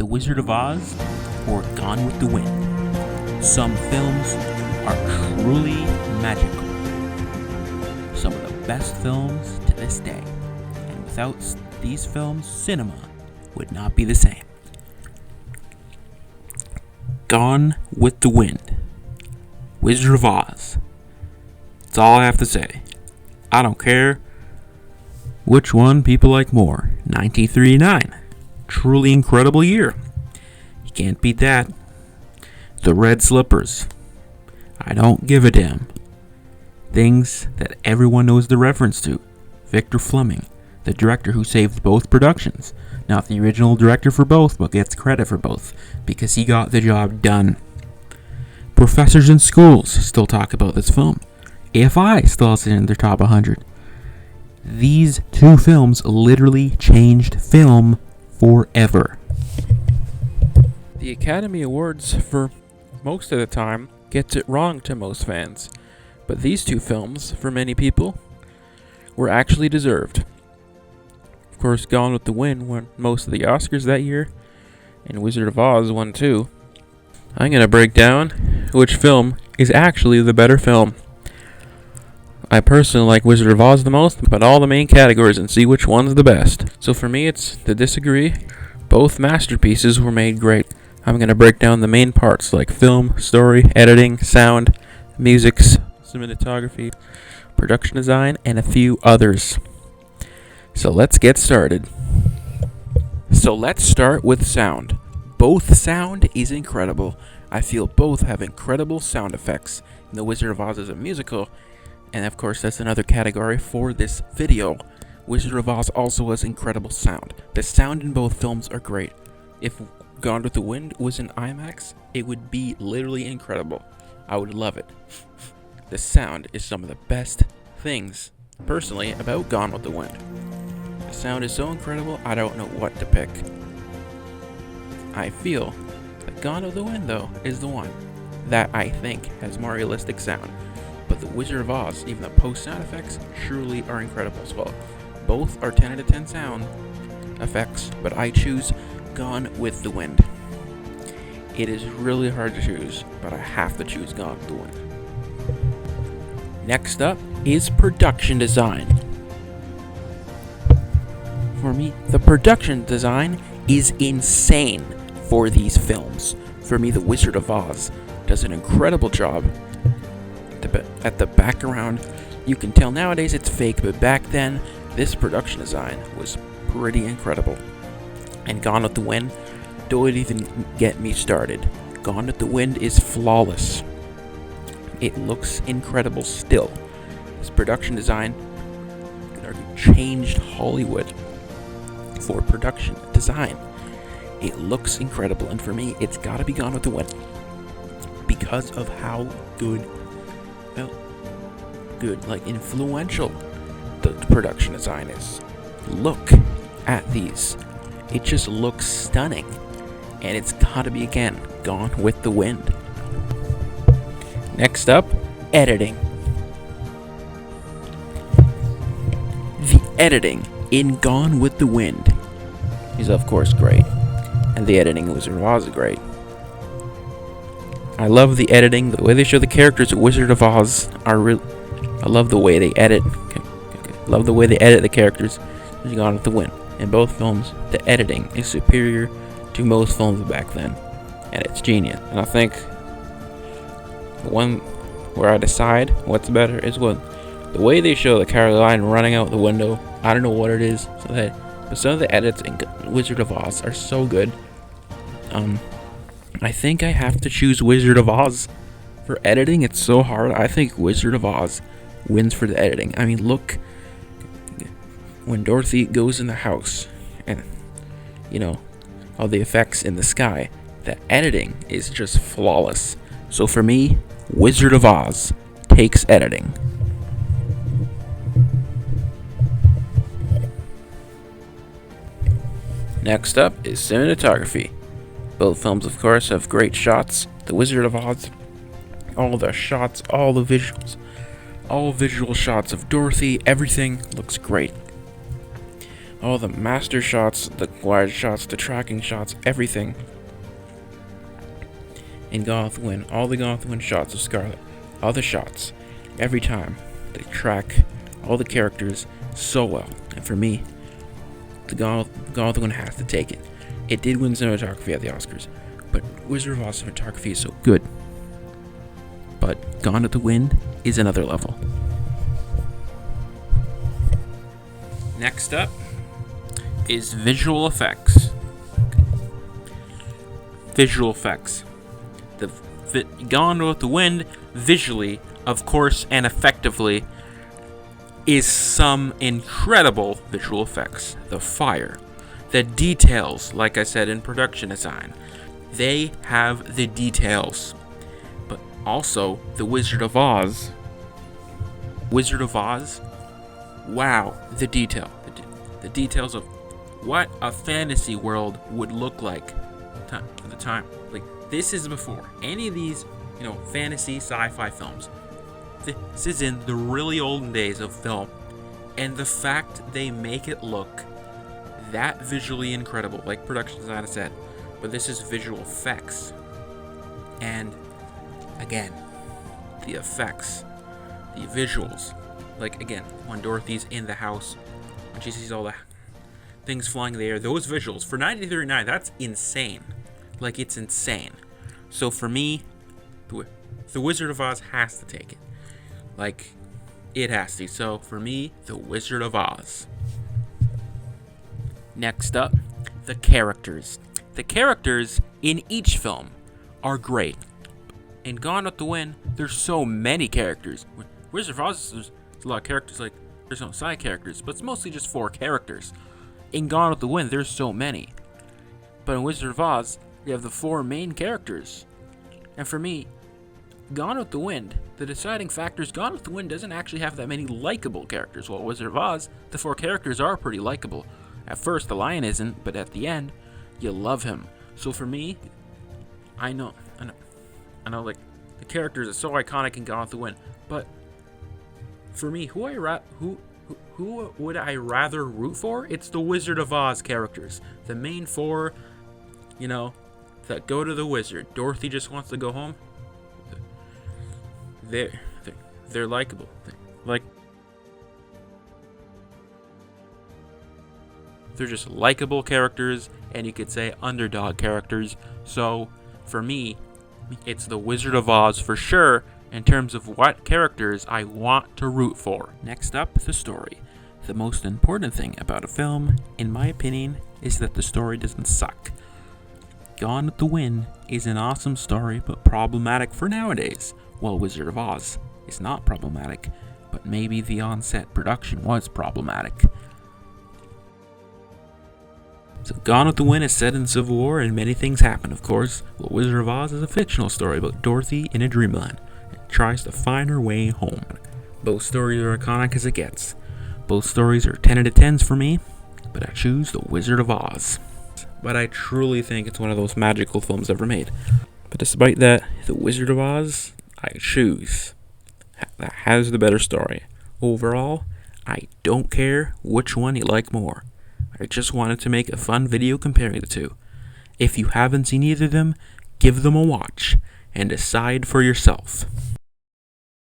The Wizard of Oz or Gone with the Wind. Some films are truly magical. Some of the best films to this day. And without these films, cinema would not be the same. Gone with the Wind. Wizard of Oz. That's all I have to say. I don't care which one people like more. 1939. Truly incredible year. You can't beat that. The Red Slippers. I don't give a damn. Things that everyone knows the reference to. Victor Fleming, the director who saved both productions. Not the original director for both, but gets credit for both, because he got the job done. Professors in schools still talk about this film. AFI still has it in their top 100. These two films literally changed film forever. The Academy Awards, for most of the time, gets it wrong to most fans. But these two films, for many people, were actually deserved. Of course, Gone with the Wind won most of the Oscars that year, and Wizard of Oz won too. I'm going to break down which film is actually the better film. I personally like Wizard of Oz the most, but all the main categories, and see which one's the best. So for me, it's to disagree. Both masterpieces were made great. I'm going to break down the main parts like film, story, editing, sound, music, cinematography, production design, and a few others. So let's get started. So let's start with sound. Both sound is incredible. I feel both have incredible sound effects. The Wizard of Oz is a musical, and of course that's another category for this video. Wizard of Oz also has incredible sound. The sound in both films are great. If Gone with the Wind was in IMAX, it would be literally incredible. I would love it. The sound is some of the best things, personally, about Gone with the Wind. The sound is so incredible, I don't know what to pick. I feel that Gone with the Wind, though, is the one that I think has more realistic sound. But the Wizard of Oz, even the post-sound effects, truly are incredible as well. Both are 10 out of 10 sound effects, but I choose Gone with the Wind. It is really hard to choose, but I have to choose Gone with the Wind. Next up is production design. For me, the production design is insane for these films. For me, The Wizard of Oz does an incredible job. At the background, you can tell nowadays it's fake, but back then, this production design was pretty incredible. And Gone with the Wind, don't even get me started. Gone with the Wind is flawless. It looks incredible still. This production design changed Hollywood for production design. It looks incredible, and for me, it's gotta be Gone with the Wind because of how good, like influential the production design is. Look at these. It just looks stunning, and it's gotta be, again, Gone with the Wind. Next up, editing. The editing in Gone with the Wind is of course great, and the editing in Wizard of Oz is great. I love the editing, the way they show the characters at Wizard of Oz I love the way they edit. Love the way they edit the characters in Gone with the Wind. In both films, the editing is superior to most films back then, and it's genius. And I think the one where I decide what's better is when the way they show the Caroline running out the window. I don't know what it is, but some of the edits in Wizard of Oz are so good. I think I have to choose Wizard of Oz for editing. It's so hard. I think Wizard of Oz wins for the editing. I mean, look, when Dorothy goes in the house and, all the effects in the sky, the editing is just flawless. So for me, Wizard of Oz takes editing. Next up is cinematography. Both films, of course, have great shots. The Wizard of Oz, all the shots, all the visuals, all visual shots of Dorothy, everything looks great. All the master shots, the wide shots, the tracking shots, everything. In Gone with the Wind, all the Gone with the Wind shots of Scarlet, all the shots, every time, they track all the characters so well. And for me, the Gone with the Wind has to take it. It did win cinematography at the Oscars, but Wizard of Oz cinematography is so good. But Gone with the Wind is another level. Next up is visual effects. Visual effects. Gone with the Wind, visually, of course, and effectively, is some incredible visual effects. The fire, the details, like I said in production design, they have the details. But also, the Wizard of Oz, wow, the detail. The details of what a fantasy world would look like at the time. Like, this is before any of these, fantasy sci-fi films. This is in the really olden days of film. And the fact they make it look that visually incredible, like production design said, but this is visual effects. And again, the effects, the visuals, like again, when Dorothy's in the house, when she sees all the things flying in the air, those visuals for 1939, that's insane. Like, it's insane. So for me, the Wizard of Oz has to take it. Like, it has to. So for me, the Wizard of Oz. Next up, the characters. The characters in each film are great. In Gone with the Wind, there's so many characters. Wizard of Oz, there's a lot of characters, like, there's no side characters, but it's mostly just 4 characters. In Gone with the Wind, there's so many. But in Wizard of Oz, you have the 4 main characters. And for me, Gone with the Wind, the deciding factor is Gone with the Wind doesn't actually have that many likable characters. While Wizard of Oz, the 4 characters are pretty likable. At first, the lion isn't, but at the end, you love him. So for me, I know, like, the characters are so iconic in Gone with the Wind, but for me, who would I rather root for? It's the Wizard of Oz characters. The main 4, that go to the wizard. Dorothy just wants to go home. They're likable. They're just likable characters, and you could say underdog characters. So for me, it's the Wizard of Oz for sure in terms of what characters I want to root for. Next up, the story. The most important thing about a film, in my opinion, is that the story doesn't suck. Gone with the Wind is an awesome story, but problematic for nowadays, while Wizard of Oz is not problematic, but maybe the on-set production was problematic. So Gone with the Wind is set in Civil War, and many things happen, of course, while Wizard of Oz is a fictional story about Dorothy in a dreamland and tries to find her way home. Both stories are iconic as it gets. Both stories are 10 out of 10s for me, but I choose The Wizard of Oz. But I truly think it's one of those magical films ever made. But despite that, The Wizard of Oz, I choose. That has the better story. Overall, I don't care which one you like more. I just wanted to make a fun video comparing the two. If you haven't seen either of them, give them a watch and decide for yourself.